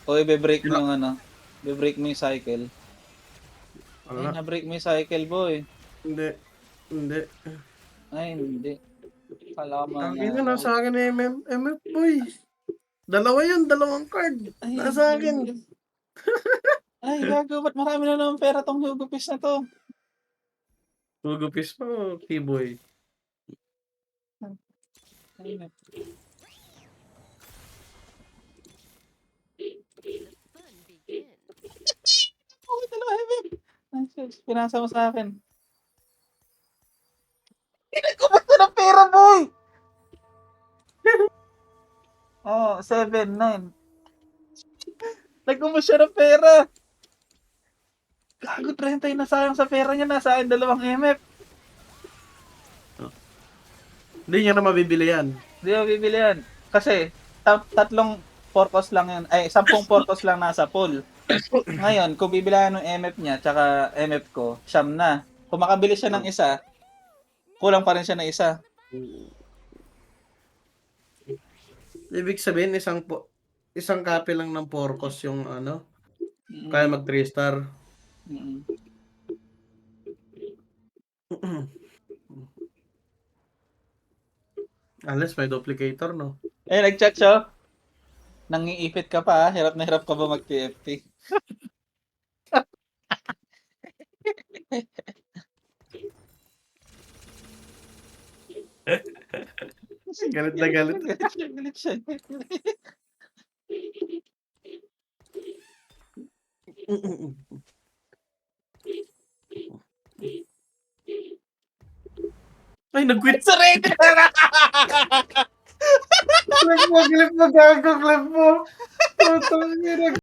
O ibe-break mo Sino? yung ano, ibe-break mo yung cycle. Ay, Wala. na-break mo yung cycle, boy. Hindi. Hindi. Ay, hindi. Kala ko Tangin na, manalo. nasa akin na MF boy. Dalawa yun, dalawang card. Ay, Nasa akin. ay, gago, ba't marami na naman pera tong hugupis na to? Gugupis mo, T-boy. Ay, okay talaga, Evan. Ay, sus, pinasa mo sa akin. Pinagkupas ko ng pera, boy! Oh, 7-9. Nagkumas siya ng pera. Gago, 30 yung nasayang sa pera niya. Nasa akin 2 MF. Hindi niya na mabibili yan. Hindi mo bibili yan. Kasi, tatlong porkos lang yan. Ay, 10 porkos lang nasa pool. Ngayon, kung bibilahan ng MF niya, tsaka MF ko, siyam na. Kung makabili siya ng isa, kulang pa rin siya ng isa. Ibig sabihin, isang copy lang ng Porcos yung ano, kaya Mm. mag 3 star. Mm. Unless may duplicator, no? Eh, nag-chat siya. Nangiipit ka pa, ha? Hirap na hirap ka ba mag-TFT? Galit na galit. Galit siya. Ay, nag-quit. Surrender! Clip mo, gago, clip mo. Putang ina.